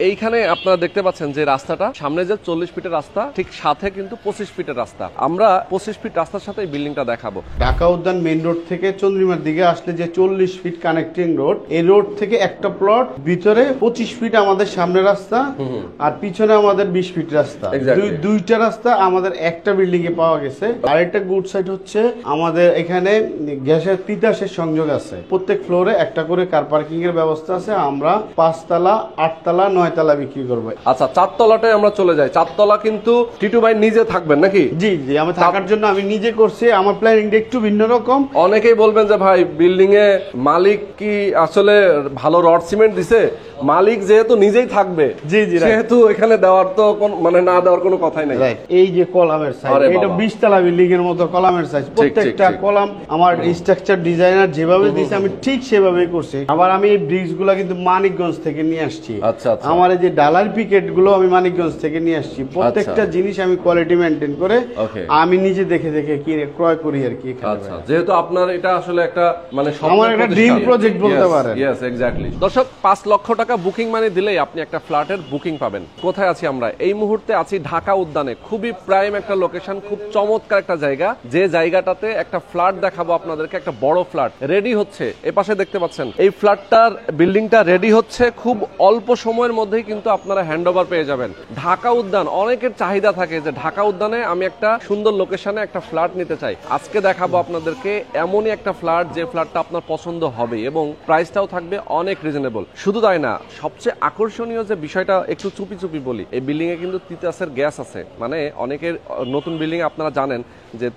এইখানে আপনারা দেখতে পাচ্ছেন যে রাস্তাটা সামনে যে 40 ফিটের রাস্তা ঠিক সাথে কিন্তু 25 ফিটের রাস্তা। আমরা 25 ফিট রাস্তার সাথে এই বিল্ডিংটা দেখাবো। ঢাকা উদ্যান মেইন রোড থেকে চন্দ্রিমার দিকে আসলে যে 40 ফিট কানেক্টিং রোড, এই রোড থেকে একটা প্লট, ভিতরে 25 ফিট আমাদের সামনে রাস্তা আর পিছনে আমাদের 20 ফিট রাস্তা। দুইটা রাস্তা আমাদের একটা বিল্ডিং এ পাওয়া গেছে। আরেকটা গুড সাইড হচ্ছে আমাদের এখানে গ্যাসের তিতাসের সংযোগ আছে। প্রত্যেক ফ্লোরে একটা করে কার পার্কিং এর ব্যবস্থা আছে। আমরা 5 তলা 8 তলা 9 তলা বিক্রি করবো। আচ্ছা, 4 তলাটাই আমরা চলে যাই। 4 তলা কিন্তু টিটু ভাই নিজে থাকবেন নাকি? জি জি, আমি থাকার জন্য আমি নিজে করছি। আমার প্ল্যানিংটা একটু ভিন্ন রকম। অনেকেই বলবেন যে ভাই বিল্ডিং এ মালিক কি আসলে ভালো রড সিমেন্ট দিছে? মালিক যেহেতু নিজেই থাকবে, জি জি, সেহেতু এখানে দেওয়ার তো মানে না দেওয়ার কোনো কথাই নাই। এই যে কলামের সাইজ, এটা 20 তলা বিল্ডিং এর মতো কলামের সাইজ। প্রত্যেকটা কলাম আমার স্ট্রাকচার ডিজাইনার যেভাবে দিয়েছে আমি ঠিক সেভাবেই করছি। আবার আমি এই ব্রিক্স গুলা কিন্তু মানিকগঞ্জ থেকে নিয়ে আসছি। আচ্ছা আচ্ছা, আমার এই যে ডালার পিকেট গুলো আমি মানিকগঞ্জ থেকে নিয়ে আসছি। প্রত্যেকটা জিনিস আমি কোয়ালিটি মেইনটেইন করে আমি নিজে দেখে দেখে কিনে ক্রয় করি আর কি। আচ্ছা, যেহেতু আপনার এটা আসলে একটা মানে আমার একটা ড্রিম প্রজেক্ট বলতে পারেন। Yes, exactly. দর্শক, 5 লক্ষ টাকা বুকিং মানি দিলেই আপনি একটা ফ্ল্যাটের বুকিং পাবেন। কোথায় আছি আমরা? এই মুহূর্তে আছি ঢাকা উদ্যানে। খুবই প্রাইম একটা লোকেশন, খুব চমৎকার একটা জায়গা। যে জায়গাটাতে একটা ফ্ল্যাট দেখাবো আপনাদেরকে, একটা বড় ফ্ল্যাট রেডি হচ্ছে। এপাশে দেখতে পাচ্ছেন এই ফ্ল্যাটটার বিল্ডিংটা রেডি হচ্ছে। খুব অল্প সময়ের মধ্যেই কিন্তু আপনারা হ্যান্ডওভার পেয়ে যাবেন। ঢাকা উদ্যান, অনেকের চাহিদা থাকে যে ঢাকা উদ্যানে আমি একটা সুন্দর লোকেশনে একটা ফ্ল্যাট নিতে চাই। আজকে দেখাবো আপনাদেরকে এমনই একটা ফ্ল্যাট যে ফ্ল্যাটটা আপনার পছন্দ হবে এবং প্রাইসটাও থাকবে অনেক রিজনেবল। শুধু তাই না, সবচেয়ে আকর্ষণীয় যে বিষয়টা একটু চুপি চুপি বলি, এই বিল্ডিং এ কিন্তু তিতাসের গ্যাস আছে। মানে অনেকের নতুন বিল্ডিং এ আপনারা জানেন যে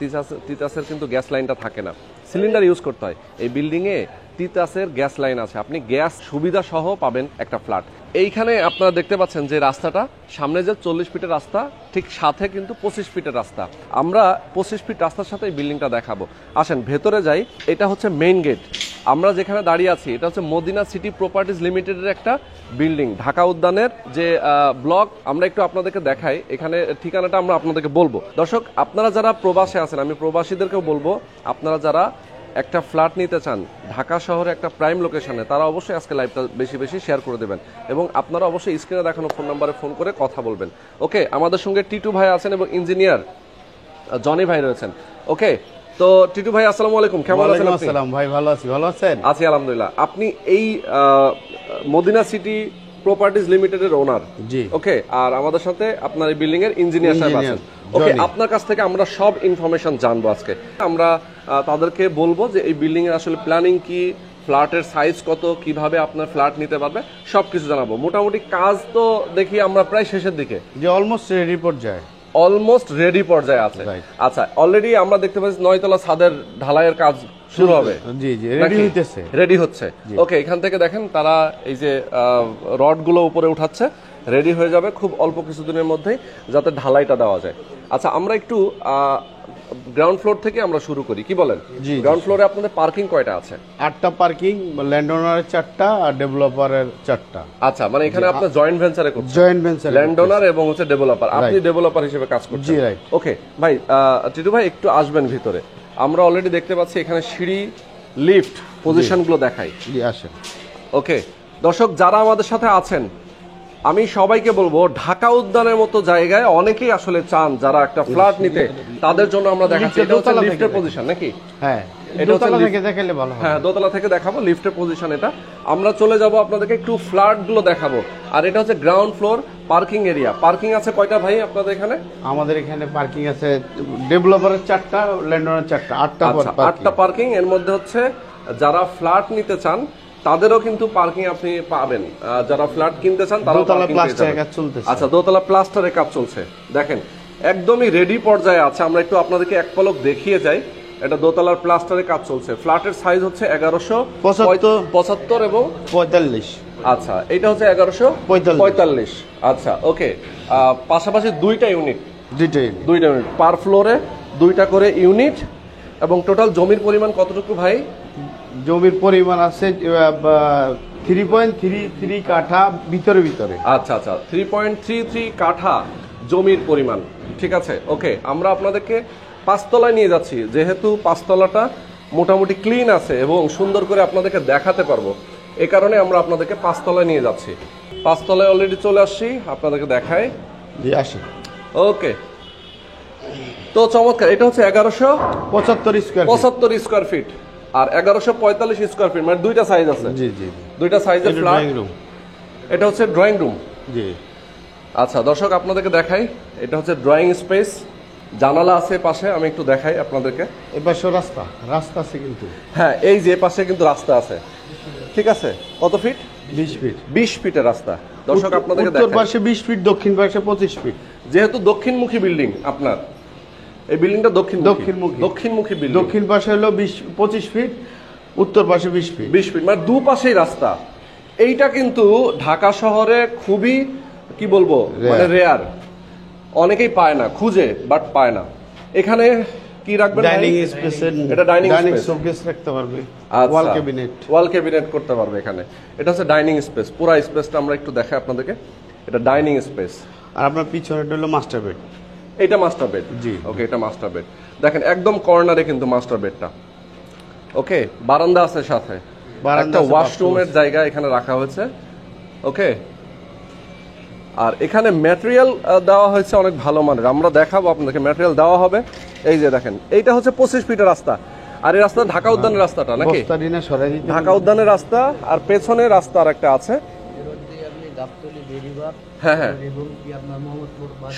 তিতাসের কিন্তু গ্যাস লাইনটা থাকে না, সিলিন্ডার ইউজ করতে হয়। এই বিল্ডিং এ তিতাসের গ্যাস লাইন আছে। আপনি গ্যাস সুবিধা সহ পাবেন একটা ফ্ল্যাট। এইখানে আপনারা দেখতে পাচ্ছেন যে রাস্তাটা সামনে যে 40 ফিটের রাস্তা ঠিক সাথে কিন্তু 25 ফিটের রাস্তা। আমরা 25 ফিট রাস্তার সাথে এই বিল্ডিংটা দেখাবো। আসেন ভেতরে যাই। এটা হচ্ছে মেইন গেট। আমরা যেখানে দাঁড়িয়ে আছি এটা হচ্ছে মদিনা সিটি প্রপার্টিজ লিমিটেডের একটা বিল্ডিং, ঢাকা উদ্যানের যে ব্লক। আমরা একটু আপনাদেরকে দেখাই। এখানে ঠিকানাটা আমরা আপনাদেরকে বলবো। দর্শক, আপনারা যারা প্রবাসে আছেন, আমি প্রবাসীদেরকেও বলবো, আপনারা যারা একটা ফ্ল্যাট নিতে চান ঢাকা শহরে একটা প্রাইম লোকেশনে, তারা অবশ্যই আজকে লাইভটা বেশি বেশি শেয়ার করে দেবেন এবং আপনারা অবশ্যই স্ক্রিনে দেখানো ফোন নাম্বারে ফোন করে কথা বলবেন। ওকে, আমাদের সঙ্গে টিটু ভাই আছেন এবং ইঞ্জিনিয়ার জনি ভাই রয়েছেন। ওকে, তো টিটু ভাই আসসালামু আলাইকুম, কেমন আছেন আপনি? আসসালাম ভাই, ভালো আছি। ভালো আছেন? আছি আলহামদুলিল্লাহ। আপনি এই মদিনা সিটি প্রপার্টিজ লিমিটেডের ওনার? জি। ওকে, আর আমাদের সাথে আপনার এই বিল্ডিং এর ইঞ্জিনিয়ার সাহেব আছেন। ওকে, আপনার কাছ থেকে আমরা সব ইনফরমেশন জানবো আজকে। আমরা তাদেরকে বলবো যে এই বিল্ডিং এর আসলে প্ল্যানিং কি, ফ্ল্যাটের সাইজ কত, কিভাবে আপনার ফ্ল্যাট নিতে পারবে, সবকিছু জানাবো। মোটামুটি কাজ তো দেখি আমরা প্রায় শেষের দিকে, যে অলমোস্ট রেডি পর্যায়ে, অলমোস্ট রেডি পর্যায়ে আছে। আচ্ছা, অলরেডি আমরা দেখতে পাচ্ছি 9 তলা ছাদের ঢালাইয়ের কাজ শুরু হবে। জি জি, রেডি হইতেছে, রেডি হচ্ছে। ওকে, এখান থেকে দেখেন তারা এই যে রড গুলো উপরে উঠাচ্ছে, রেডি হয়ে যাবে খুব অল্প কিছুদিনের মধ্যেই, যাতে ঢালাইটা দেওয়া যায়। আচ্ছা, আমরা একটু গ্রাউন্ড ফ্লোর থেকে আমরা শুরু করি, কি বলেন? গ্রাউন্ড ফ্লোরে আপনাদের পার্কিং কয়টা আছে? 8টা পার্কিং, ল্যান্ডওনারের 4টা আর ডেভেলপারের 4টা। আচ্ছা, মানে এখানে আপনার জয়েন্ট ভেঞ্চারে করছেন? জয়েন্ট ভেঞ্চার, ল্যান্ডওনার এবং হচ্ছে ডেভেলপার। আপনি ডেভেলপার হিসেবে কাজ করছেন? জি, রাইট। ওকে ভাই, টিটু ভাই একটু আসবেন ভিতরে। আমরা অলরেডি দেখতে পাচ্ছি এখানে সিঁড়ি, লিফট পজিশনগুলো দেখাই। জি, আসেন। ওকে, দর্শক যারা আমাদের সাথে আছেন, আমি সবাইকে বলবো ঢাকা উদ্যানের মতো জায়গায় অনেকেই আসলে চান যারা একটা ফ্ল্যাট নিতে, তাদের জন্য আমরা দেখাচ্ছি। এটা হচ্ছে লিফটের পজিশন নাকি? হ্যাঁ, এটা দোতলা থেকে দেখালে ভালো হবে। হ্যাঁ, দোতলা থেকে দেখাবো লিফটের পজিশন এটা। আমরা চলে যাব আপনাদেরকে একটু ফ্ল্যাট গুলো দেখাবো। আর এটা হচ্ছে ground floor parking area. Parking আছে কয়টা ভাই আপনাদের এখানে? আমাদের এখানে পার্কিং আছে ডেভেলপারের 4টা, ল্যান্ডওনারের 4টা, 8টা পার্কিং। এর মধ্যে হচ্ছে যারা ফ্ল্যাট নিতে চান তাদেরও কিন্তু পার্কিং আপনি পাবেন। যারা ফ্ল্যাট কিনতে চান তারাও দোতলা প্লাস্টারের কাজ চলতেছে। আচ্ছা, দোতলা প্লাস্টারের কাজ চলছে। দেখেন একদমই রেডি পর্যায়ে আছে। আমরা একটু আপনাদেরকে এক পলক দেখিয়ে যাই। এটা দোতলার প্লাস্টারের কাজ চলছে। ফ্ল্যাটের সাইজ হচ্ছে 1175 এবং 45। আচ্ছা, এটা হচ্ছে 1145। আচ্ছা, ওকে। পাশাপাশি দুইটা ইউনিট পার ফ্লোরে, 2টা করে ইউনিট। এবং টোটাল জমির পরিমাণ কতটুকু ভাই? জমির পরিমাণ আছে 3.33 কাঠা ভিতরে। আচ্ছা আচ্ছা, 3.33 কাঠা জমির পরিমাণ। ঠিক আছে, ওকে। আমরা আপনাদেরকে 5 তলায় নিয়ে যাচ্ছি, যেহেতু 5 তলাটা মোটামুটি ক্লিন আছে এবং সুন্দর করে আপনাদেরকে দেখাতে পারবো। এই কারণে আমরা আপনাদেরকে 5 তলায় নিয়ে যাচ্ছি। 5 তলায় অলরেডি চলে আসছি, আপনাদেরকে দেখাই। জি আসি। ওকে, তো চমৎকার। এটা হচ্ছে 1175 স্কয়ার ফিট আর 1145 স্কয়ার ফিট, মানে দুইটা সাইজ আছে। জি জি, দুইটা সাইজের ফ্ল্যাট। এটা হচ্ছে ড্রয়িং রুম। জি আচ্ছা দর্শক, আপনাদেরকে দেখাই, এটা হচ্ছে ড্রয়িং স্পেস, জানালা আছে পাশে, আমি একটু দেখাই আপনাদেরকে। এই পাশে রাস্তা আছে কিন্তু। হ্যাঁ, এই যে পাশে কিন্তু রাস্তা আছে, ঠিক আছে। কত ফিট? 20 ফিট। 20 ফিটের রাস্তা। দর্শক আপনাদেরকে উত্তর দেখাই, পাশে 20 ফিট, দক্ষিণ পাশে 25 ফিট। যেহেতু দক্ষিণমুখী বিল্ডিং, আপনার এই বিল্ডিংটা দক্ষিণমুখী বিল্ডিং। দক্ষিণ পাশে হলো 25 ফিট, উত্তর পাশে 20 ফিট। 20 ফিট, মানে দুপাশেই রাস্তা। এইটা কিন্তু ঢাকা শহরে খুবই, কি বলবো, মানে রেয়ার। অনেকেই পায় না, খুঁজে বাট পায় না। এখানে কি রাখবেন? Dining space. এটা ডাইনিং শোকেস রাখতে পারবে, ওয়াল ক্যাবিনেট করতে পারবে এখানে। এটা হচ্ছে ডাইনিং স্পেস। পুরো স্পেসটা আমরা একটু দেখাই আপনাদেরকে। এটা ডাইনিং স্পেস। আর আপনার পিছনে হলো মাস্টার বেড। এটা মাস্টার বেড। জি ওকে, এটা মাস্টার বেড। দেখেন একদম কর্নারে কিন্তু মাস্টার বেডটা। ওকে, বারান্দা আছে সাথে, একটা ওয়াশরুমের জায়গা এখানে রাখা হয়েছে। ওকে, আর এখানে ম্যাটেরিয়াল দেওয়া হয়েছে অনেক ভালো মানের। আমরা দেখাবো আপনাদেরকে, ম্যাটেরিয়াল দেওয়া হবে। এই যে দেখেন, এইটা হচ্ছে 25 ফিটের রাস্তা, আর এই রাস্তা ঢাকা উদ্যানের রাস্তাটা নাকি? ঢাকা উদ্যানের রাস্তা, আর পেছনে রাস্তা আর একটা আছে। হ্যাঁ হ্যাঁ,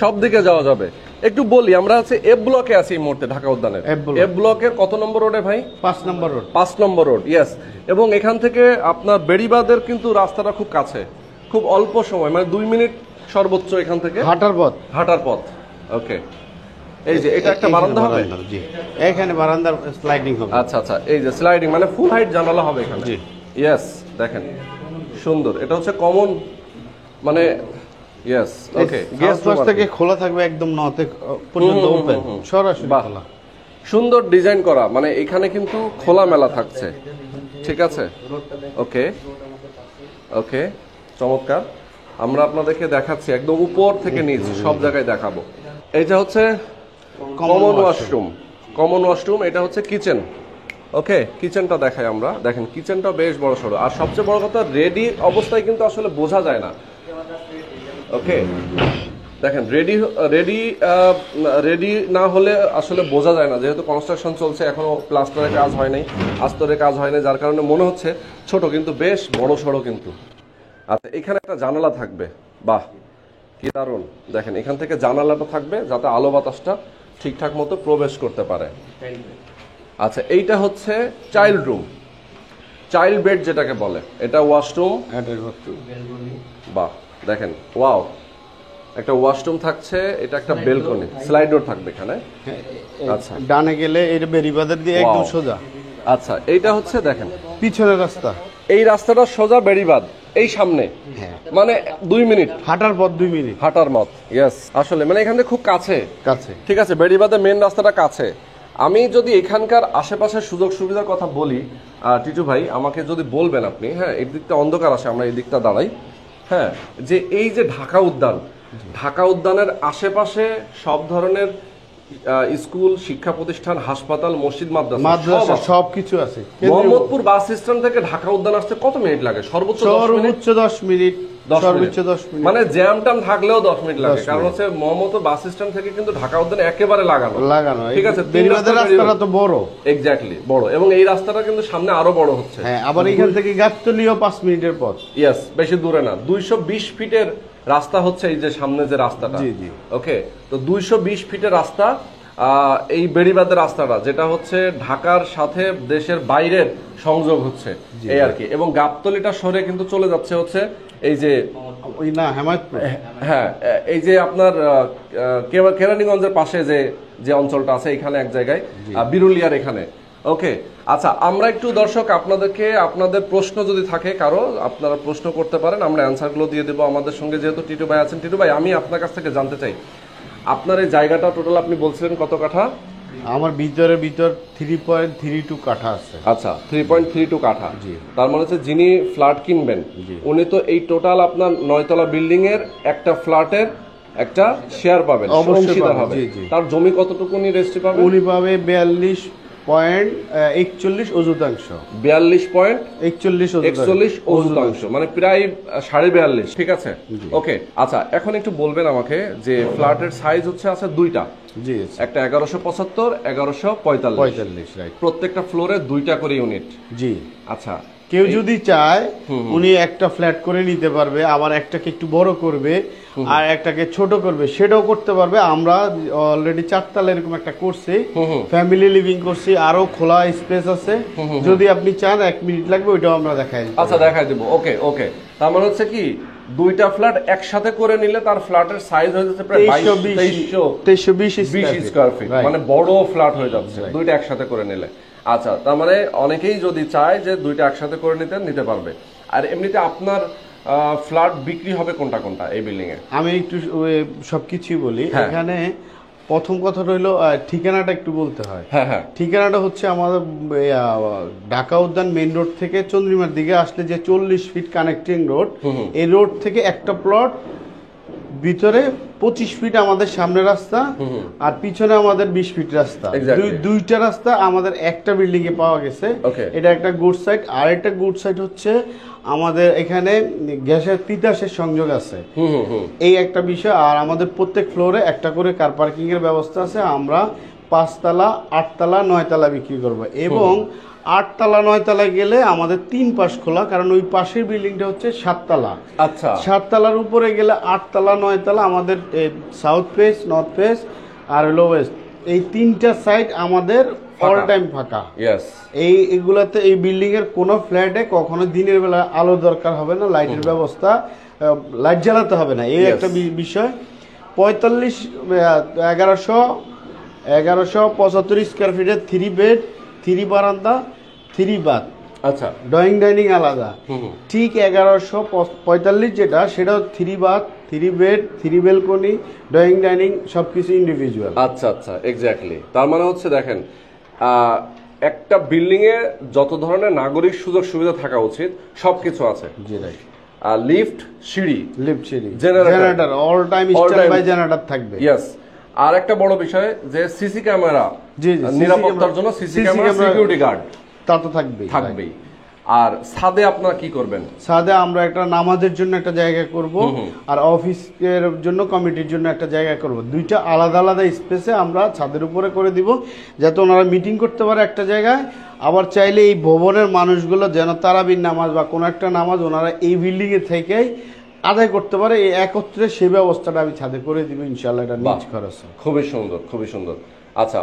সব দিকে যাওয়া যাবে। একটু বলি, আমরা হচ্ছে এফ ব্লকে আছি এই মুহূর্তে, ঢাকা উদ্যানের এফ ব্লকের কত নম্বর রোডে ভাই? 5 নম্বর রোড। 5 নম্বর রোড, ইয়েস। এবং এখান থেকে আপনার বেড়িবাঁধের কিন্তু রাস্তাটা খুব কাছে, খুব অল্প সময়, মানে 2 মিনিট সর্বোচ্চ এখান থেকে হাঁটার পথ। ওকে, এই যে এটা একটা বারান্দা হবে। জি, এখানে বারান্দার স্লাইডিং হবে। আচ্ছা আচ্ছা, এই যে স্লাইডিং, মানে ফুল হাইট জানালা হবে এখানে। জি, ইয়েস, দেখেন সুন্দর। এটা হচ্ছে কমন, মানে ইয়েস। ওকে, গেস্ট হাউস থেকে খোলা থাকবে একদম নতে পর্যন্ত, ওপেন সরাসরি খোলা। সুন্দর ডিজাইন করা, মানে এখানে কিন্তু খোলা মেলা থাকছে, ঠিক আছে। ওকে ওকে, চমৎকার। আমরা আপনাদেরকে দেখাচ্ছি একদম উপর থেকে নিচ সব জায়গায় দেখাবো। এইটা হচ্ছে কমন ওয়াশরুম। এটা হচ্ছে কিচেন। ওকে, কিচেনটা দেখাই আমরা। দেখেন কিচেনটা বেশ বড় সড়ো, আর সবচেয়ে বড় কথা, রেডি অবস্থায় কিন্তু আসলে বোঝা যায় না। ওকে, দেখেন রেডি না হলে আসলে বোঝা যায় না, যেহেতু কনস্ট্রাকশন চলছে, এখনো প্লাস্টারের কাজ হয় নাই, আস্তরের কাজ হয় নাই, যার কারণে মনে হচ্ছে ছোট, কিন্তু বেশ বড় সড়ো কিন্তু। আচ্ছা, এখানে একটা জানালা থাকবে, বাহ কি দারুণ। দেখেন এখান থেকে জানালাটা থাকবে যাতে আলো বাতাসটা ঠিকঠাক মতো প্রবেশ করতে পারে। আচ্ছা, এইটা হচ্ছে চাইল্ড বেড যেটাকে বলে, এটা ওয়াশরুম। বাহ, দেখেন, ওয়াও, একটা ওয়াশরুম থাকছে, এটা একটা বেলকনি, স্লাইড ডোর থাকবে এখানে। আচ্ছা, ডানে গেলে এটা বেড়িবাঁধের দিয়ে একদম সোজা। আচ্ছা, এইটা হচ্ছে দেখেন পিছনের রাস্তা, এই রাস্তাটা সোজা বেড়িবাঁধ, এই সামনে, মানে 2 মিনিট হাঁটার পথ, 2 মিনিট হাঁটার মত। ইয়েস, আসলে মানে এখান থেকে খুব কাছে, ঠিক আছে। বেড়িবাঁধের মেন রাস্তাটা কাছে। আমি যদি এখানকার আশেপাশের সুযোগ সুবিধার কথা বলি, টিটু ভাই আমাকে যদি বলবেন আপনি, হ্যাঁ, এই দিকটা অন্ধকার আসে, আমরা এই দিকটা দাঁড়াই। হ্যাঁ, যে এই যে ঢাকা উদ্যানের আশেপাশে সব ধরনের স্কুল, শিক্ষা প্রতিষ্ঠান, হাসপাতাল, মসজিদ, মাদ্রাসা সবকিছু আছে। মোহাম্মদপুর বাস স্ট্যান্ড থেকে ঢাকা উদ্যান আসতে কত মিনিট লাগে? সর্বোচ্চ 10 মিনিট। মানে জ্যাম ট্যাম থাকলেও 10 মিনিট লাগে, কারণ হচ্ছে মোহাম্মদপুর বাস স্ট্যান্ড থেকে কিন্তু ঢাকা উদ্যান একেবারে লাগানো, ঠিক আছে। রাস্তাটা তো বড়, এক্স্যাক্টলি বড়, এবং এই রাস্তাটা কিন্তু সামনে আরো বড় হচ্ছে। হ্যাঁ, আবার এখান থেকে গাবতলীও 5 মিনিটের পথ। ইয়েস, বেশি দূরে না। 220 ফিটের রাস্তা হচ্ছে এই যে সামনে যে রাস্তাটা। ওকে, তো 220 ফিটের রাস্তা, এই বেড়িবাঁধের রাস্তাটা, যেটা হচ্ছে ঢাকার সাথে দেশের বাইরের সংযোগ হচ্ছে, এই আর কি। এবং গাবতলীটা সরে কিন্তু চলে যাচ্ছে হচ্ছে এই যে হ্যাঁ, এই যে আপনার কেরানীগঞ্জের পাশে যে অঞ্চলটা আছে, এখানে এক জায়গায় বিরুলিয়ার এখানে। ওকে, আচ্ছা, আমরা একটু দর্শক আপনাদেরকে, আপনাদের প্রশ্ন যদি থাকে কারো, আপনারা প্রশ্ন করতে পারেন, আমরা অ্যান্সারগুলো দিয়ে দেবো। আমাদের সঙ্গে যেহেতু টিটু ভাই আছেন, টিটু ভাই আমি আপনার কাছ থেকে জানতে চাই, আপনার এই জায়গাটা টোটাল আপনি বলছিলেন কত কাঠা? আমার ভিতর 3.32 কাঠা আছে। আচ্ছা, 3.32 কাঠা। তার মানে হচ্ছে যিনি ফ্ল্যাট কিনবেন, উনি তো এই টোটাল আপনার 9 তলা বিল্ডিং এর একটা ফ্ল্যাটের একটা শেয়ার পাবেন, অংশীদার হবে। তার জমি কতটুকু উনি রেজিস্ট্রি পাবেন? উনি পাবে 42.41 অযুতাংশ। 42.41 অযুতাংশ, মানে প্রায় 42.5। ঠিক আছে, ওকে। আচ্ছা, এখন একটু বলবেন আমাকে যে ফ্ল্যাটের সাইজ আছে দুইটা। জি, একটা 1175, 1145, রাইট। প্রত্যেকটা ফ্লোরে দুইটা করে ইউনিট। জি। আচ্ছা, কেউ যদি চায় উনি একটা ফ্ল্যাট করে নিতে পারবে, আবার একটাকে একটু বড় করবে আর একটাকে ছোট করবে, সেটাও করতে পারবে। আমরা অলরেডি 4 তলা এরকম একটা করছি, ফ্যামিলি লিভিং করছি, আরো খোলা স্পেস আছে। যদি আপনি চান 1 মিনিট লাগবে, ওইটাও আমরা দেখাই দিই। আচ্ছা, দেখাই দেব। ওকে ওকে, তার মানে হচ্ছে কি দুইটা ফ্ল্যাট একসাথে করে নিলে তার ফ্ল্যাটের সাইজ হয়ে যাচ্ছে প্রায় 2320 স্কয়ার ফিট, মানে বড় ফ্ল্যাট হয়ে যাচ্ছে দুইটা একসাথে করে নিলে। আচ্ছা, তার মানে অনেকেই যদি চায় যে দুইটা একসাথে করে নিতে পারবে। আর এমনিতে আপনার ফ্ল্যাট বিক্রি হবে কোনটা কোনটা এই বিল্ডিং এ? আমি একটু সবকিছুই বলি। এখানে প্রথম কথা রইলো ঠিকানাটা একটু বলতে হয়। হ্যাঁ, ঠিকানাটা হচ্ছে আমাদের ঢাকা উদ্যান মেইন রোড থেকে চন্দ্রিমার দিকে আসলে যে 40 ফিট কানেক্টিং রোড, এই রোড থেকে একটা প্লট, ভিতরে 25 ফিট আমাদের সামনে রাস্তা, আর পিছনে আমাদের 20 ফিট রাস্তা। দুইটা রাস্তা আমাদের একটা বিল্ডিং এ পাওয়া গেছে। এটা একটা গুড সাইড। আর একটা গুড সাইড হচ্ছে আমাদের এখানে গ্যাসের তিতাসের সংযোগ আছে, এই একটা বিষয়। আর আমাদের প্রত্যেক ফ্লোরে একটা করে কার পার্কিং এর ব্যবস্থা আছে। আমরা 5 তলা, 8 তলা, 9 তলা বিক্রি করব। এবং 8 তলা 9 তলায় গেলে আমাদের 3 পাশ খোলা, কারণ ওই পাশের বিল্ডিংটা হচ্ছে 7 তলা। আচ্ছা, 7 তলার উপরে গেলে 8 তলা 9 তলা আমাদের সাউথ ফেস, নর্থ ফেস আর হলো ওয়েস্ট, এই তিনটা সাইড আমাদের অল টাইম ফাঁকা। এইগুলাতে এই বিল্ডিং এর কোনো ফ্ল্যাটে কখনো দিনের বেলা আলো দরকার হবে না, লাইটের ব্যবস্থা, লাইট জ্বালাতে হবে না, এই একটা বিষয়। 1175 স্কয়ার ফিটের 3 বেড, 3 বারান্দা, 3 বাথ। আচ্ছা, ড্রয়িং ডাইনিং আলাদা। ঠিক 1145 যেটা, সেটাও 3 bath, 3 bed, 3 balcony, drawing dining সবকিছু ইন্ডিভিজুয়াল। আচ্ছা আচ্ছা, এক্স্যাক্টলি। তার মানে হচ্ছে দেখেন, একটা বিল্ডিং এ যত ধরনের নাগরিক সুযোগ সুবিধা থাকা উচিত সবকিছু আছে। জি, রাইট। লিফট, সিঁড়ি, generator, all time standby generator থাকবে। ইয়েস। আর একটা বড় বিষয় যে সিসি ক্যামেরা, নিরাপত্তার জন্য সিসি ক্যামেরা, সিকিউরিটি গার্ড তা তো থাকবেই। আর ছাদে আপনারা কি করবেন? ছাদে আমরা একটা নামাজের জন্য একটা জায়গা করব, আর অফিসের জন্য কমিটির জন্য একটা জায়গা করব। দুইটা আলাদা আলাদা স্পেসে আমরা ছাদের উপরে করে দিব, যাতে ওনারা মিটিং করতে পারে একটা জায়গায়। আবার চাইলে এই ভবনের মানুষগুলো যেন তারাবির নামাজ বা কোনো একটা নামাজ ওনারা এই বিল্ডিং এ থেকেই আদায় করতে পারে, এই একত্রে সেই ব্যবস্থাটা আমি ছাদে করে দিব ইনশাআল্লাহ। এটা নিজ খরচ। খুবই সুন্দর, খুবই সুন্দর। আচ্ছা,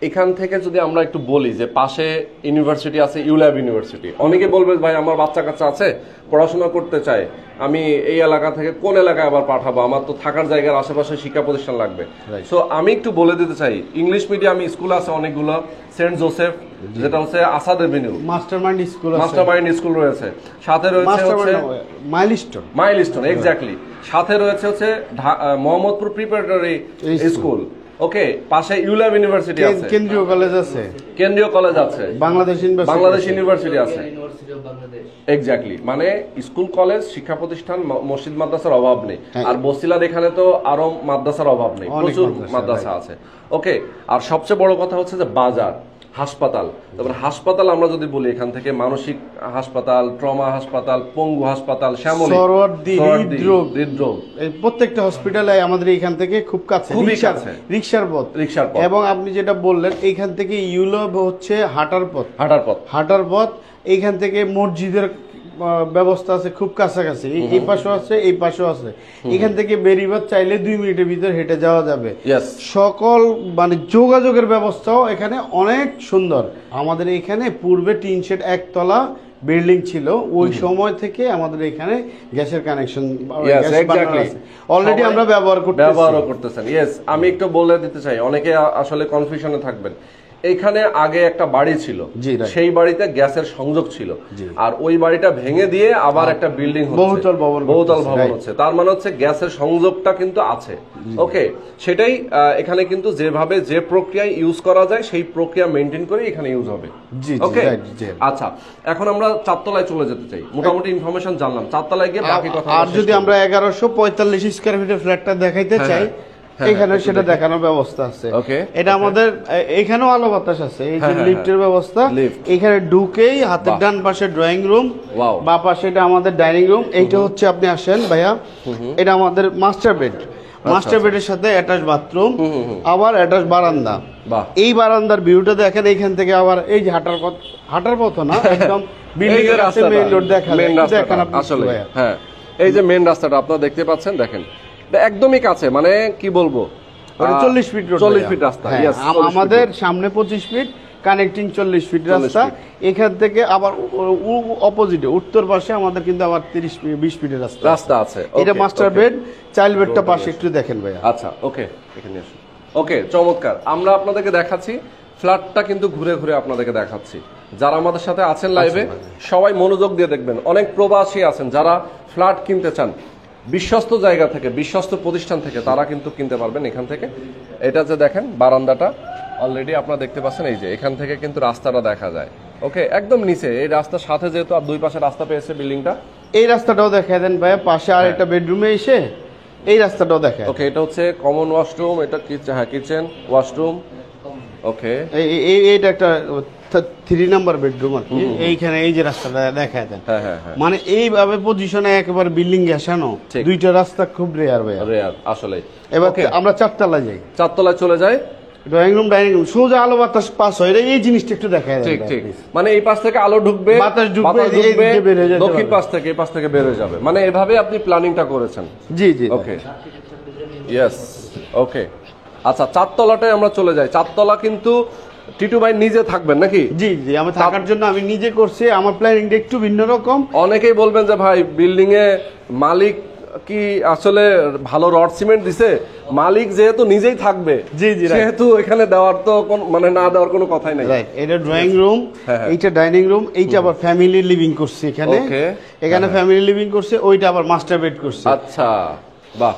এখান থেকে যদি আমরা একটু বলি যে পাশে ইউনিভার্সিটি আছে, ইউল্যাব ইউনিভার্সিটি। অনেকে বলবে ভাই আমার বাচ্চা কাচ্চা আছে, পড়াশোনা করতে চায়, আমি এই এলাকা থেকে কোন এলাকায় আবার পাঠাবো, আমার তো থাকার জায়গার আশেপাশে শিক্ষা প্রতিষ্ঠান লাগবে। সো আমি একটু বলে দিতে চাই, ইংলিশ মিডিয়াম স্কুল আছে অনেকগুলো। সেন্ট জোসেফ, যেটা হচ্ছে আসাদ এভিনিউ, মাস্টারমাইন্ড স্কুল রয়েছে। সাথে রয়েছে মাইলস্টোন, এক্স্যাক্টলি। সাথে রয়েছে হচ্ছে মোহাম্মদপুর প্রিপারেটরি স্কুল। ওকে, পাশে ইউল্যাব ইউনিভার্সিটি আছে, কেন্দ্রীয় কলেজ আছে, বাংলাদেশ ইউনিভার্সিটি আছে। এক্স্যাক্টলি, মানে স্কুল, কলেজ, শিক্ষা প্রতিষ্ঠান, মসজিদ, মাদ্রাসার অভাব নেই। আর বসিলার এখানে তো আরো মাদ্রাসার অভাব নেই, প্রচুর মাদ্রাসা আছে। ওকে, আর সবচেয়ে বড় কথা হচ্ছে যে বাজার, হাসপাতাল। তারপরে হাসপাতাল আমরা যদি বলি, এখান থেকে মানসিক হাসপাতাল, ট্রমা হাসপাতাল, পঙ্গু হাসপাতাল, শ্যামলী, হৃদরোগ, প্রত্যেকটা হসপিটালে আমাদের এখান থেকে খুব কাছে, রিকশার পথ। এবং আপনি যেটা বললেন, এইখান থেকে ইউল্যাব হচ্ছে হাঁটার পথ। এইখান থেকে মসজিদের ব্যবস্থা আছে খুব কাছাকাছি, এই পাশেও আছে, এই পাশেও আছে। এখান থেকে বেরিবাদ চাইলে 2 মিনিটের ভিতর হেঁটে যাওয়া যাবে। সকল মানে যোগাযোগের ব্যবস্থাও এখানে অনেক সুন্দর। আমাদের এখানে পূর্বে টিন শেড 1 তলা বিল্ডিং ছিল, ওই সময় থেকে আমাদের এখানে গ্যাসের কানেকশন অলরেডি আমরা ব্যবহার করতেছেন। ইয়েস, আমি একটু বলে দিতে চাই, অনেকে আসলে কনফিউশনে থাকবেন। এখানে আগে একটা বাড়ি ছিল, সেই বাড়িতে গ্যাসের সংযোগ ছিল, আর ওই বাড়িটা ভেঙে দিয়ে আবার একটা বিল্ডিং বহুতল ভবন হচ্ছে। তার মানে হচ্ছে গ্যাসের সংযোগটা কিন্তু আছে। ওকে, সেটাই এখানে কিন্তু যেভাবে যে প্রক্রিয়ায় ইউজ করা যায় সেই প্রক্রিয়া মেনটেন করে এখানে ইউজ হবে। ওকে, আচ্ছা, এখন আমরা 4 তলায় চলে যেতে চাই। মোটামুটি ইনফরমেশন জানলাম, 4 তলায় গিয়ে বাকি কথা। আর যদি আমরা 1145 স্কয়ার ফিটের ফ্ল্যাটটা দেখাইতে চাই, এখানে সেটা দেখানোর ব্যবস্থা আছে। ওকে, এটা আমাদের এখানেও আলো বাতাস আছে, এই যে লিফটের ব্যবস্থা। এখানে ঢুকেই হাতের ডান পাশে ড্রয়িং রুম, বা পাশে এটা আমাদের ডাইনিং রুম। এইটা হচ্ছে আপনি আসেন ভাইয়া, এটা আমাদের মাস্টার বেড। মাস্টার বেডের সাথে অ্যাটাচ বাথরুম, আবার অ্যাটাচ বারান্দা। এই বারান্দার ভিউটা দেখেন এইখান থেকে, আবার এই যে হাঁটার পথ না, একদম বিল্ডিং এর কাছে মেইন রোড দেখা যায়। দেখেন আপনি আসলে, হ্যাঁ এই যে মেইন রাস্তাটা আপনারা দেখতে পাচ্ছেন, দেখেন এটা একদমই কাছে, মানে কি বলবো 40 ফিট রোড, 40 ফিট রাস্তা। আমাদের সামনে 25 ফিট, কানেক্টিং 40 ফিট রাস্তা। এখান থেকে আবার অপোজিটে উত্তর পাশে আমাদের কিন্তু আবার 20 ফিটের রাস্তা আছে। এটা মাস্টার বেড, চাইল্ড বেডটা পাশে একটু দেখেন ভাইয়া। আচ্ছা, ওকে, এখানে আসুন। ওকে, চমৎকার। আমরা আপনাদেরকে দেখাচ্ছি ফ্ল্যাটটা, কিন্তু ঘুরে ঘুরে আপনাদেরকে দেখাচ্ছি। যারা আমাদের সাথে আছেন লাইভে, সবাই মনোযোগ দিয়ে দেখবেন। অনেক প্রবাসী আছেন যারা ফ্ল্যাট কিনতে চান, বিশ্বস্ত জায়গা থেকে, বিশ্বস্ত প্রতিষ্ঠান থেকে তারা কিন্তু কিনতে পারবেন এখান থেকে। এটা যে দেখেন বারান্দাটা অলরেডি আপনারা দেখতে পাচ্ছেন, এই যে এখান থেকে কিন্তু রাস্তাটা দেখা যায়। ওকে, একদম নিচে এই রাস্তার সাথে, যেহেতু আর দুই পাশে রাস্তা পেয়েছে বিল্ডিংটা, এই রাস্তাটাও দেখায় দেন ভাইয়া। পাশে আর একটা বেডরুমে এসে এই রাস্তাটাও দেখায়। ওকে, এটা হচ্ছে কমন ওয়াশরুম, এটা কিচেন ওয়াশরুম। ওকে, এইটা একটা 3 নাম্বার বেডরুম আর কি। এইখানে এই যে রাস্তাটা দেখায় দেন, মানে এইভাবে পজিশনে একেবারে বিল্ডিং ঘেঁষানো দুইটা রাস্তা খুব রেয়ার ভাইয়া, রেয়ার আসলে। এবার আমরা 4 তলায় যাই, 4 তলায় চলে যাই। ড্রয়িং রুম, ডাইনিং রুম, সোজা আলো বাতাস পাস হয়। এই জিনিসটা একটু দেখায় দেন। ঠিক, মানে এই পাশ থেকে আলো ঢুকবে, বাতাস ঢুকবে, দক্ষিণ পাশ থেকে এই পাশ থেকে বের হয়ে যাবে, মানে এভাবে আপনি প্ল্যানিংটা করেছেন। জি জি, ওকে, ইয়েস, ওকে। আচ্ছা, 4 তলাটায় আমরা চলে যাই। 4 তলা কিন্তু টিটু ভাই নিজে থাকবেন নাকি? জি জি, আমি থাকার জন্য আমি নিজে করছি। আমার প্ল্যানিংটা একটু ভিন্ন রকম। অনেকেই বলবেন যে ভাই বিল্ডিং এ মালিক কি আসলে ভালো রড সিমেন্ট দিছে? মালিক যেহেতু নিজেই থাকবে, জি জি, সেহেতু এখানে দেওয়ার তো মানে না দেওয়ার কোনো কথাই নাই। এটা ড্রয়িং রুম, এইটা ডাইনিং রুম, এইটা আবার ফ্যামিলি লিভিং করছে এখানে। এখানে ফ্যামিলি লিভিং করছে, ওইটা আবার মাস্টার বেড করছে। আচ্ছা, বাহ,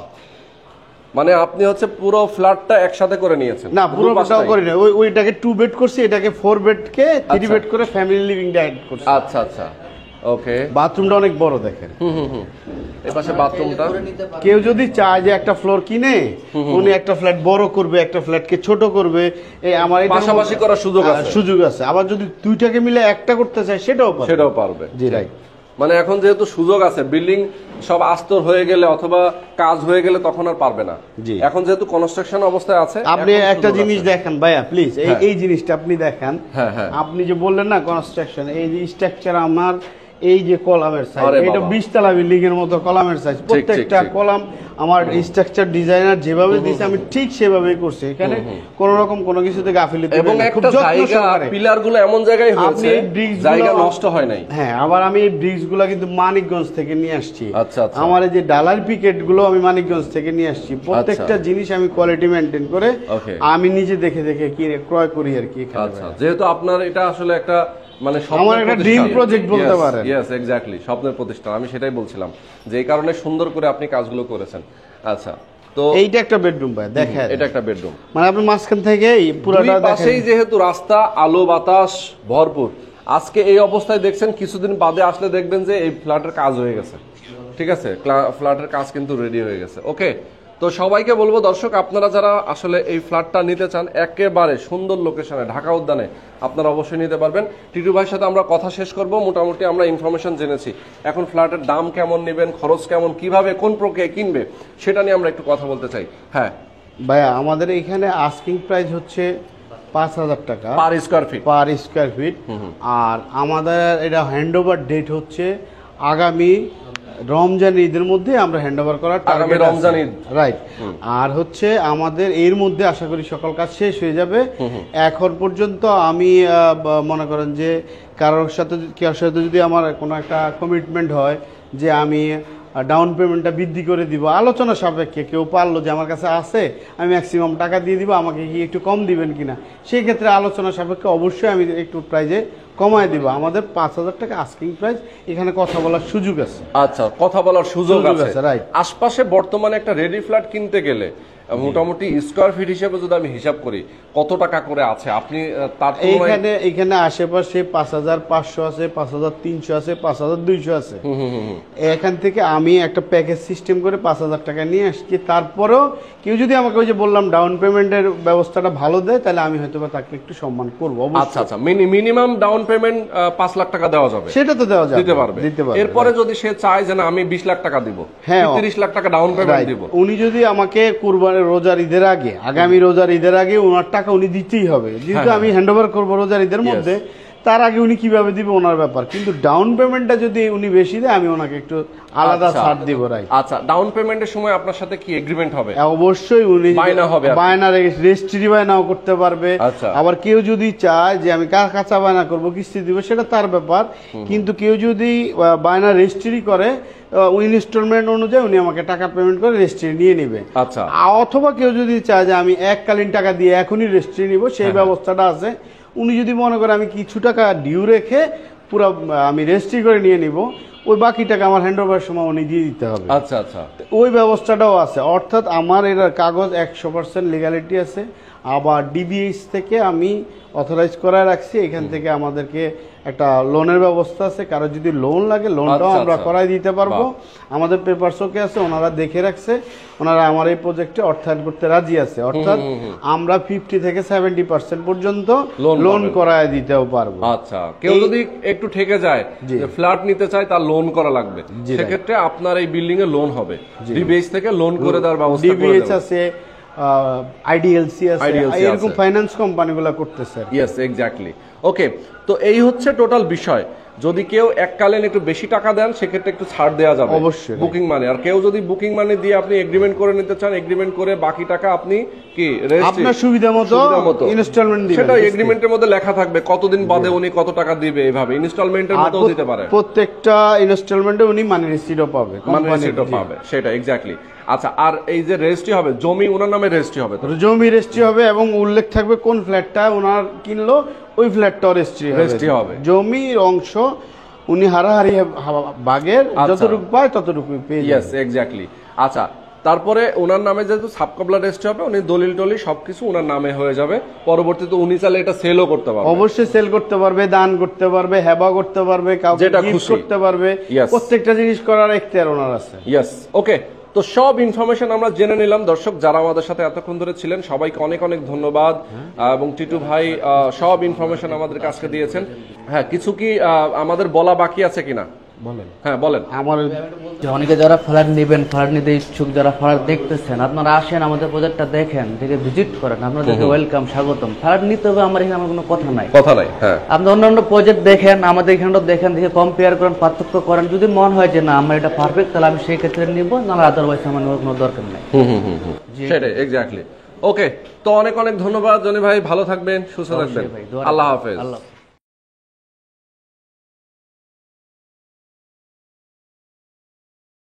মানে আপনি হচ্ছে পুরো ফ্ল্যাটটা একসাথে করে নিয়েছেন? না, পুরোটাও করে না, ওইটাকে 2 বেড করছি, এটাকে 4 বেড কে 3 বেড করে ফ্যামিলি লিভিং ডাইট করছি। আচ্ছা আচ্ছা, ওকে। বাথরুমটা অনেক বড় দেখেন। এই পাশে বাথরুমটা, কেউ যদি চায় যে একটা ফ্লোর কিনে উনি একটা ফ্ল্যাট বড় করবে, একটা ফ্ল্যাটকে ছোট করবে, এই আমার পাশাপাশি করার সুযোগ আছে। আবার যদি দুইটাকে মিলে একটা করতে চায় সেটাও পারবে। জি, রাইট। মানে এখন যেহেতু সুযোগ আছে, বিল্ডিং সব আস্তর হয়ে গেলে অথবা কাজ হয়ে গেলে তখন আর পারবে না। এখন যেহেতু কনস্ট্রাকশন অবস্থায় আছে, আপনি একটা জিনিস দেখেন ভাইয়া প্লিজ, এই জিনিসটা আপনি দেখেন। আপনি যে বললেন না কনস্ট্রাকশন, এই যে স্ট্রাকচার আমার, এই যে কলামের সাইজ, এটা 20 তলা বিল্ডিং এর মতো কলামের সাইজ। প্রত্যেকটা কলাম আমার স্ট্রাকচার ডিজাইনার যেভাবে দিয়েছে আমি ঠিক সেভাবেই করছি। এখানে কোন রকম কোনো কিছুতে গাফিলতি নেই, এবং খুব যত্ন সহকারে পিলারগুলো এমন জায়গায় হয়েছে জায়গা নষ্ট হয় নাই। হ্যাঁ, আবার আমি এই ব্রিক্সগুলো কিন্তু মানিকগঞ্জ থেকে নিয়ে আসছি। আচ্ছা, আমার এই যে ডালার পিকেট গুলো আমি মানিকগঞ্জ থেকে নিয়ে আসছি। প্রত্যেকটা জিনিস আমি কোয়ালিটি মেইনটেইন করে আমি নিজে দেখে দেখে ক্রয় করি আর কি। আচ্ছা, যেহেতু আপনার এটা আসলে একটা মানে আমার একটা ড্রিম প্রজেক্ট বলতে পারেন। ইয়েস, এক্স্যাক্টলি, স্বপ্নের প্রতিষ্ঠান। আমি সেটাই বলছিলাম যে এই কারণে সুন্দর করে আপনি কাজগুলো করেছেন। আচ্ছা, তো এইটা একটা বেডরুম ভাই, দেখেন এটা একটা বেডরুম, মানে আপনি মাঝখান থেকে পুরোটা দেখেন, পাশেই যেহেতু রাস্তা, আলো বাতাস ভরপুর। আজকে এই অবস্থায় দেখছেন, কিছুদিন বাদে আসলে দেখবেন যে এই ফ্ল্যাটের কাজ হয়ে গেছে। ঠিক আছে, ফ্ল্যাটের কাজ কিন্তু রেডি হয়ে গেছে। ওকে, তো সবাইকে বলবো দর্শক, আপনারা যারা আসলে এই ফ্ল্যাটটা নিতে চান একেবারে সুন্দর লোকেশনে ঢাকা উদ্যানে, আপনারা অবশ্যই নিতে পারবেন। টিটু ভাইয়ের সাথে আমরা কথা শেষ করব। মোটামুটি আমরা ইনফরমেশন জেনেছি, এখন ফ্ল্যাটের দাম কেমন নেবেন, খরচ কেমন, কিভাবে কোন প্রক্রিয়ায় কিনবে, সেটা নিয়ে আমরা একটু কথা বলতে চাই। হ্যাঁ ভাইয়া, আমাদের এখানে আস্কিং প্রাইস হচ্ছে 5,000 টাকা পার স্কয়ার ফিট। আর আমাদের এটা হ্যান্ডওভার ডেট হচ্ছে আগামী রমজান ঈদের মধ্যে আমরা হ্যান্ডওভার করার টার্গেট, রমজান ঈদ, রাইট। আর হচ্ছে আমাদের এর মধ্যে আশা করি সকল কাজ শেষ হয়ে যাবে। এখন পর্যন্ত আমি মনে করেন যে কারোর সাথে যদি আমার কোনো একটা কমিটমেন্ট হয় যে আমি ডাউন পেমেন্টটা বৃদ্ধি করে দিব, আলোচনা সাপেক্ষে, কেউ পারলো যে আমার কাছে আছে আমি ম্যাক্সিমাম টাকা দিয়ে দিব, আমাকে কি একটু কম দিবেন কিনা, সেই ক্ষেত্রে আলোচনা সাপেক্ষে অবশ্যই আমি একটু প্রাইজে কমায় দিব। আমাদের 5,000 টাকা আস্কিং প্রাইস, এখানে কথা বলার সুযোগ আছে। আচ্ছা, কথা বলার সুযোগ আছে, রাইট। আশপাশে বর্তমানে একটা রেডি ফ্ল্যাট কিনতে গেলে মোটামুটি স্কোয়ার ফিট হিসেবে যদি আমি হিসাব করি কত টাকা করে আছে আপনি তার তুলনায়? এখানে আশেপাশে 5,500 আছে, 5,300 আছে, 5,200 আছে। এখান থেকে আমি একটা প্যাকেজ সিস্টেম করে 5,000 টাকা নিয়ে আসছি। তারপরেও কেউ যদি আমাকে ওই যে বললাম ডাউন পেমেন্টের ব্যবস্থাটা ভালো দেয়, তাহলে আমি হয়তো বা তাকে একটু সম্মান করবো। আচ্ছা আচ্ছা, মিনিমাম ডাউন পেমেন্ট 5 লাখ টাকা দেওয়া যাবে? সেটা তো দেওয়া যাবে, দিতে পারবে। এরপরে যদি সে চায় যে না আমি 20 লাখ টাকা দিব, হ্যাঁ 30 লাখ টাকা ডাউন পেমেন্ট দিব, উনি যদি আমাকে কুরবানির রোজার ঈদের আগে, আগামী রোজার ঈদের আগে ওনার টাকা উনি দিতেই হবে। যেহেতু আমি হ্যান্ড ওভার করবো রোজার ঈদের মধ্যে, তার আগে উনি কিভাবে দিবে ওনার ব্যাপার। কিন্তু ডাউন পেমেন্টটা যদি উনি বেশি দেয়, আমি ওনাকে একটু আলাদা ছাড় দিব। রাইট। আচ্ছা, ডাউন পেমেন্টের সময় আপনার সাথে কি এগ্রিমেন্ট হবে? অবশ্যই উনি বায়না হবে, বায়না রেজিস্ট্রি বায়নাও করতে পারবে। আবার কেউ যদি চায় যে আমি কাঁচা বায়না করব, কিস্তি দিব, সেটা তার ব্যাপার। কিন্তু কেউ যদি বায়না রেজিস্ট্রি করে, ইনস্টলমেন্ট অনুযায়ী উনি আমাকে টাকা পেমেন্ট করে রেজিস্ট্রি নিয়ে নেবে। আচ্ছা। অথবা কেউ যদি চায় যে আমি এককালীন টাকা দিয়ে এখনই রেজিস্ট্রি নিব, সেই ব্যবস্থাটা আছে। উনি যদি মনে করে আমি কিছু টাকা ডিউ রেখে পুরো আমি রেজিস্ট্রি করে নিয়ে নিব, ওই বাকি টাকা আমার হ্যান্ড ওভার সময় উনি দিয়ে দিতে হবে। আচ্ছা আচ্ছা, ওই ব্যবস্থাটাও আছে। অর্থাৎ আমার এর কাগজ 100% লিগ্যালিটি আছে। আবার ডিবিএইচ থেকে আমি অথরাইজ করায় রাখছি। এখান থেকে আমাদেরকে একটা লোনের ব্যবস্থা আছে। কারো যদি লোন লাগে, লোনটাও আমরা করাই দিতে পারবো। আমাদের পেপারস ওকে আছে, ওনারা দেখে রাখছে। ওনারা আমার এই প্রজেক্টে অর্থায়ন করতে রাজি আছে। অর্থাৎ আমরা 50 থেকে 70% পর্যন্ত লোন করায় দিতেও পারবো। আচ্ছা, কেউ যদি একটু ঠেকে যায়, ফ্ল্যাট নিতে চায়, তার লোন করা লাগবে, সেক্ষেত্রে আপনার এই বিল্ডিং এ লোন হবে, ডিবিএইচ থেকে লোন করে দেওয়ার ব্যবস্থা করে দেব। ডিবিএইচ আছে, আইডিএলসি আছে, এরকম ফাইন্যান্স কোম্পানিগুলো করতেছে। Yes, exactly. ওকে, তো এই হচ্ছে টোটাল বিষয়। যদি কেউ এককালীন একটু বেশি টাকা দেন, সেক্ষেত্রে একটু ছাড় দেওয়া যাবে অবশ্যই বুকিং মানি। আর কেউ যদি বুকিং মানি দিয়ে আপনি এগ্রিমেন্ট করে নিতে চান, এগ্রিমেন্ট করে বাকি টাকা আপনি কি আপনার সুবিধা মতো ইনস্টলমেন্ট দিবেন। সেটা এগ্রিমেন্টের মধ্যে লেখা থাকবে কতদিন বাদে উনি কত টাকা দিবে, এইভাবে ইনস্টলমেন্টের মধ্যেও দিতে পারে। প্রত্যেকটা ইনস্টলমেন্টে উনি মানি রিসিটও পাবে, মানি রিসিটও পাবে, সেটা এক্স্যাক্টলি। আচ্ছা, আর এই যে রেজিস্ট্রি হবে, জমি ওনার নামে রেজিস্ট্রি হবে? জমি রেজিস্ট্রি হবে এবং উল্লেখ থাকবে কোন ফ্ল্যাটটা ওনার কিনলো, ওই ফ্ল্যাটটাও রেজিস্ট্রি হবে। জমির অংশ উনি হারাহারি ভাগের যতটুকু পায় ততটুকু পেয়ে যাবে। Yes, exactly. আচ্ছা, তারপরে ওনার নামে যেহেতু সাবকবলা রেজিস্ট্রি হবে, উনি দলিল টলিল সবকিছু ওনার নামে হয়ে যাবে। পরবর্তীতে উনি চাইলে এটা সেলও করতে পারবে। অবশ্যই সেল করতে পারবে, দান করতে পারবে, হেবা করতে পারবে, কাউকে গিফট করতে পারবে। প্রত্যেকটা জিনিস করার এখতিয়ার ওনার আছে। ইয়েস, ওকে। তো সব ইনফরমেশন আমরা জেনে নিলাম। দর্শক যারা আমাদের সাথে এতক্ষণ ধরে ছিলেন, সবাইকে অনেক অনেক ধন্যবাদ। এবং টিটু ভাই সব ইনফরমেশন আমাদের কাছে দিয়েছেন। হ্যাঁ, কিছু কি আমাদের বলা বাকি আছে কিনা বলেন? হ্যাঁ বলেন। আমার অনেকে যারা ফ্ল্যাট নেবেন, ফ্ল্যাট নিতে ইচ্ছুক, যারা ফ্ল্যাট দেখতেছেন, আপনারা আসেন, আমাদের প্রজেক্টটা দেখেন, দেখে ভিজিট করেন, আপনাদেরকে ওয়েলকাম, স্বাগতম। ফ্ল্যাট নিতে হবে আমার এখানে আমার কোনো কথা নাই। হ্যাঁ, আপনি অন্যান্য প্রজেক্ট দেখেন, আমাদের এখানটা দেখেন, দেখে কম্পেয়ার করেন, পার্থক্য করেন। যদি মন হয় যে না আমার এটা পারফেক্ট, তাহলে আমি সেই ক্ষেত্রে নিব, নাহলে আদারওয়াইজ আমার নেওয়ার কোনো দরকার নাই। সেটাই, এক্স্যাক্টলি। ওকে, তো অনেক অনেক ধন্যবাদ জনি ভাই। ভালো থাকবেন, সুস্থ থাকবেন। আল্লাহ হাফেজ।